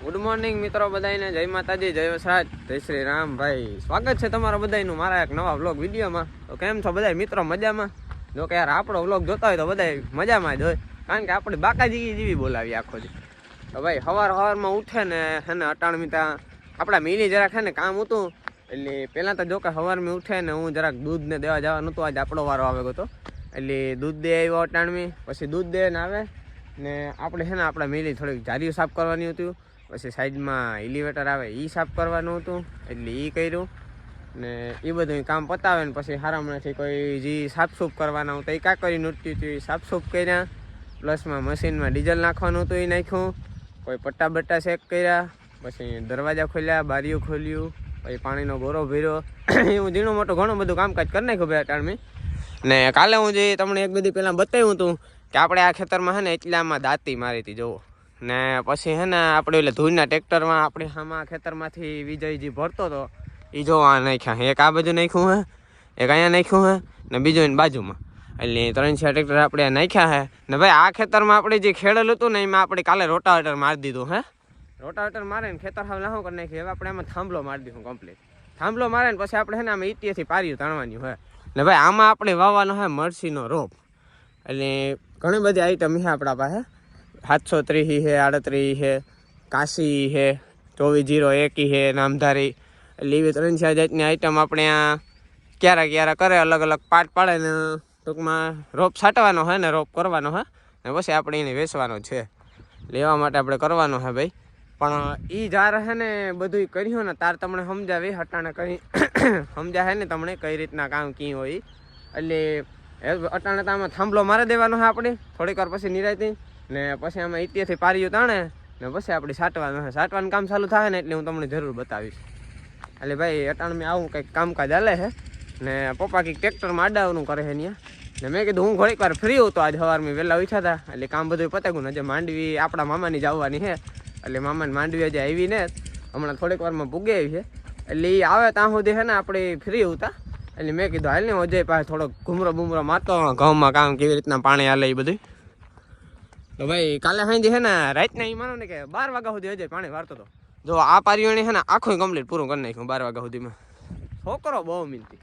Good morning મિત્રો બધાને, જય માતાજી, જય વસરાજ, જય શ્રી રામ. ભાઈ સ્વાગત છે તમારા બધાનું મારા એક નવા વ્લોગ વિડીયોમાં. તો કેમ છો બધા મિત્રો? મજામાં? જો કે યાર આપણો વ્લોગ જોતા હોય તો બધા મજામાં જ હોય, કારણ કે આપણે બાકાજી જેવી બોલાવી આખો દી. તો ભાઈ સવારમાં ઉઠે ને એને અટાણમીતા આપણા મિની જરાક છે ને કામ હતું, એટલે પહેલાં તો જો કે સવારમાં ઉઠે ને હું જરાક દૂધ ને દેવા જવાનું હતું. આજે આપણો વારો આવે તો એટલે દૂધ દે આવ્યો અટાણમી, પછી દૂધ દે ને આવે ને આપણે છે ને આપણા મિલી થોડીક જારીઓ સાફ કરવાની હતી, પછી સાઈડમાં એલિવેટર આવે એ સાફ કરવાનું હતું, એટલે એ કર્યું ને એ બધું કામ પતાવે ને પછી હારામણાથી કોઈ જે સાફસૂફ કરવાના હતા એ કાં કરી નૂટતી હતી એ સાફસૂફ કર્યા, પ્લસમાં મશીનમાં ડીઝલ નાખવાનું હતું એ નાખ્યું, કોઈ પટ્ટા બટ્ટા ચેક કર્યા, પછી દરવાજા ખોલ્યા, બારીઓ ખોલ્યું, પછી પાણીનો ગોરો ભર્યો, એવું ઝીણું મોટું ઘણું બધું કામકાજ કરી નાખ્યું ભાઈ અટાણમી. ને કાલે હું જે તમને એક બધી પહેલાં બતાવ્યું હતું કે આપણે આ ખેતરમાં છે ને એટલામાં દાંતી મારી હતી જોવો, ને પછી હે ને આપણે એટલે ધૂળના ટ્રેક્ટરમાં આપણે આમાં ખેતરમાંથી વિજયજી ભરતો હતો એ જોવા નાખ્યા. એક આ બાજુ નાખ્યું હે, એક અહીંયા નાખ્યું હે ને બીજું એની બાજુમાં, એટલે 3-4 ટ્રેક્ટર આપણે નાખ્યા હે. ને ભાઈ આ ખેતરમાં આપણે જે ખેડેલું હતું ને એમાં આપણે કાલે રોટાવેટર મારી દીધું હે. રોટાવેટર મારે ને ખેતર હવે લાહું કરી નાખી. હવે આપણે આમાં થાંભલો મારી દીધું કમ્પ્લીટ. થાંભલો મારે ને પછી આપણે છે ને આમાં ઈટીએથી પાર્યું તાણવાનું હે. ને ભાઈ આમાં આપણે વાવવાનો હે મરસીનો રોપ, એટલે ઘણી બધી આઈટમ છે આપણા પાસે. 730 છે, 38 છે, કાશી છે, 2401 છે, નામધારી, એટલે એવી 3-4 જાતની આઈટમ આપણે આ ક્યારા કરે, અલગ અલગ પાર્ટ પાડે ને ટૂંકમાં રોપ છાંટવાનો હોય ને રોપ કરવાનો હોય ને પછી આપણે એને વેચવાનો છે, લેવા માટે આપણે કરવાનો છે ભાઈ. પણ એ જાર હે ને બધું કર્યું ને તાર તમને સમજાવી હટાણે કરી સમજાય ને તમને કઈ રીતના કામ કી હોય, એટલે અટાણે તો આમાં થાંભલો મારી દેવાનો છે આપણે થોડીક વાર પછી નિરાયતી, ને પછી આમાં ઈટીએથી પાર્યું તાણે ને પછી આપણે છાંટવાનું છે. છાંટવાનું કામ ચાલુ થાય ને એટલે હું તમને જરૂર બતાવીશ. એટલે ભાઈ અટાણે મેં આવું કંઈક કામકાજ હાલે છે ને પપ્પા કંઈક ટ્રેક્ટરમાં આડાવનું કરે છે ત્યાં, ને મેં કીધું હું ઘડીક વાર ફ્રી હતો આજ સવારમાં વહેલા ઉઠ્યા હતા, એટલે કામ બધું પતાવ્યું ને. જે માંડવી આપણા મામાની જવાની છે, એટલે મામાની માંડવી હજી આવી ને હમણાં થોડીક વારમાં પૂગે આવી છે, એટલે એ આવે ત્યાં સુધી છે ને આપણે ફ્રી હતા, એટલે મેં કીધું હાલ ને અજય પાસે થોડોક ઘૂમરો બૂમરો મારતો ઘઉંમાં કામ કેવી રીતના પાણી હાલે એ બધું. તો ભાઈ કાલે સાંજે છે ને રાતના એ માનો ને કે 12 વાગ્યા સુધી અજય પાણી વારતો હતો. જો આ પારીઓને છે ને આખું કમ્પ્લીટ પૂરું કરી નાખ્યું 12 વાગ્યા સુધીમાં. છોકરો બહુ મિલતી.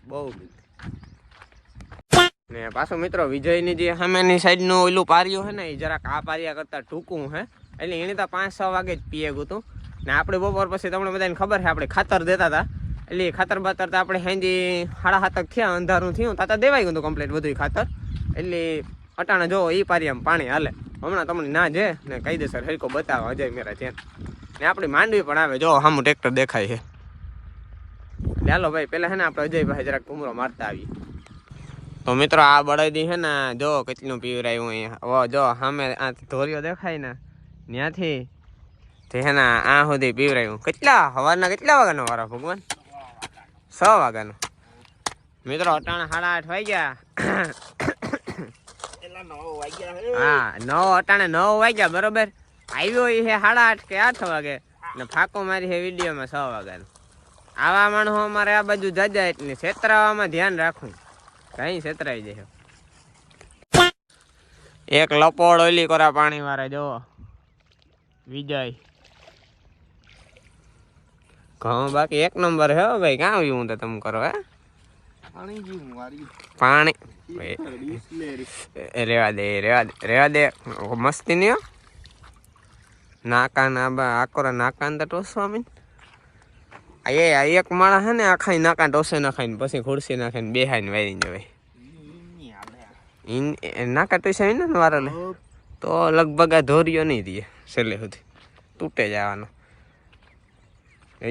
ને પાછું મિત્રો વિજયની જે સામેની સાઈડનું ઓલું પારીઓ છે ને એ જરાક આ પારિયા કરતાં ટૂંકું છે, એટલે એને તો 5-6 વાગે જ પીએ હતું. ને આપણે બપોર પછી તમને બધાને ખબર છે આપણે ખાતર દેતા હતા, એટલે ખાતર બાતર તો આપણે સાંજે 7:30 થયા, અંધારું થયું તાતા દેવાઈ ગયું હતું કમ્પ્લીટ બધું ખાતર. એટલે અટાણે જો એ પારિયામાં પાણી હાલે. હમણાં તમને ના છે ને કાયદેસર હરકો બતાવો અજય મેરા છે ને આપણી માંડવી પણ આવે. જો સામું ટ્રેક્ટર દેખાય છે. ચાલો ભાઈ પહેલાં છે ને આપણે અજય ભાઈ જરાક ઘૂમરો મારતા આવીએ. તો મિત્રો આ બળદી છે ને જો કેટલું પીવરાયું અહીંયા. જો સામે આ ધોરીઓ દેખાય ને ત્યાંથી તે છે ને આ સુધી પીવરાયું. સવારના કેટલા વાગ્યાનો વારો ભગવાન? 6 વાગ્યાનો. મિત્રો અટાણે 8:30 વાગ્યા. હા 9 અટાણે 9 વાગ્યા બરોબર. આવ્યો એ 8:30 કે 8 વાગે ને ફાકો મારી છે વિડીયોમાં 6 વાગ્યાનો. આવા માણસો અમારે આ બાજુ જાજા, એટલે છેતરાવામાં ધ્યાન રાખવું, કઈ છેતરાઈ જાય. એક લપોડ ઓલી કોરા પાણી વાળા જોવો વિજય ઘઉં બાકી 1 નંબર હે ભાઈ. કાં આવ્યું તો તમે કરો હે પાણી રેવા દે મસ્તી નહીં. નાકા ના બા આકોરા નાકા ને ટોસવા આ એક માળા હે ને આખા નાકા ટોસે નાખાઈને પછી ખુરશી નાખીને બેહાઈને વારી જવાય. નાકા ટોસા ને વારો લે તો લગભગ આ ધોરીઓ નહીં દે છેલ્લે સુધી તૂટે જવાનો.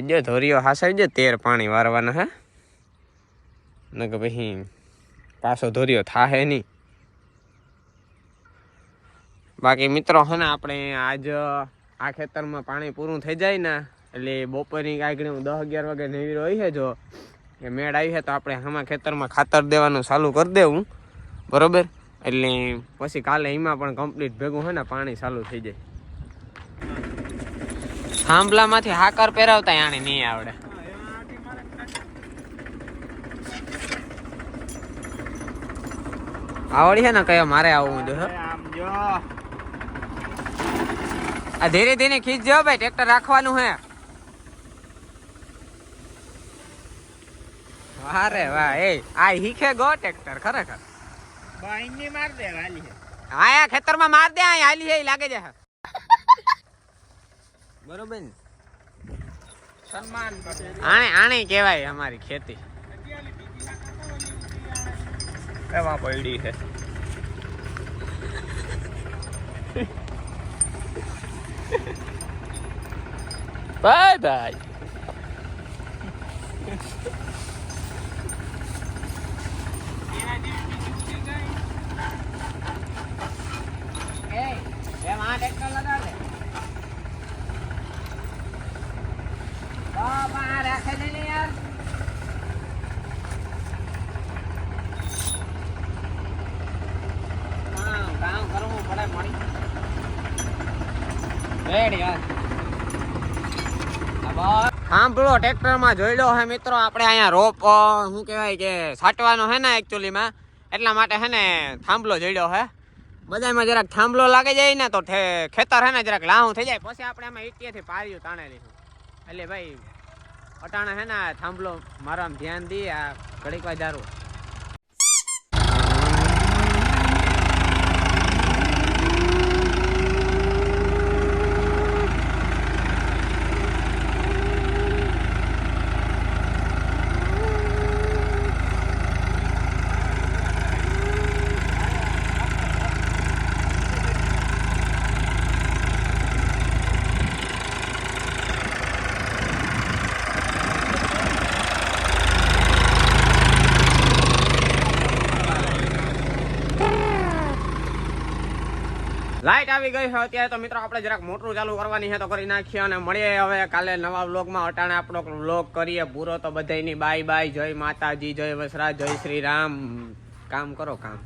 જો ધોરીઓ હાસાવી જો 13 પાણી વારવાના હે ને કે પછી પાછો ધોરીઓ થાહે નહીં. બાકી મિત્રો હે ને આપણે આજ આ ખેતરમાં પાણી પૂરું થઈ જાય ને એટલે બપોરની આગળ 10-11 વાગે નેવીરો હોય છે. જો એ મેળ આવી છે તો આપણે આમાં ખેતરમાં ખાતર દેવાનું ચાલુ કરી દેવું બરોબર. એટલે પછી કાલે એમાં પણ કમ્પ્લીટ ભેગું હોય ને પાણી ચાલુ થઈ જાય. થાંભલામાંથી હાકર પહેરાવતા આને નહીં આવડે. આવડી છે ને કયો મારે આવું જો આ ધીરે ધીરે ખીંચજો ભાઈ, ટ્રેક્ટર રાખવાનું હે. અરે વાહ, એ આ હીખે ગો ટ્રેક્ટર ખરેખર. બાઈની માર દે વાલી હે. આયા ખેતરમાં માર દે, આ હાલી હે લાગે છે. બરોબર ને, સન્માન કરે. આણે કહેવાય અમારી ખેતી. કેવા પડી છે. Bye bye. સાંભળો, ટ્રેક્ટર માં જોઈડો હે મિત્રો, આપણે અહીંયા રોપ શું કહેવાય કે છાંટવાનો હે ને એકચ્યુઅલી માં, એટલા માટે હે ને થાંભલો જોઈડો હે. બધામાં જરાક થાંભલો લાગી જાય ને તો ખેતર હે ને જરાક લાહું થઈ જાય, પછી આપણે એમાં ઈટીએથી પાર્યું તાણે લઈશું. એટલે ભાઈ અટાણે હે ને થાંભલો મારામાં ધ્યાન દી, આ ઘડીક વાર જારું. લાઈટ આવી ગઈ છે અત્યારે તો મિત્રો, આપણે જરાક મોટરું ચાલુ કરવાની છે તો કરી નાખીએ અને મળીએ હવે કાલે નવા વ્લોગમાં. અટાણે આપણો વ્લોગ કરીએ પૂરો. તો બધાની બાય બાય. જય માતાજી, જય વસરાજ, જય શ્રી રામ. કામ કરો કામ.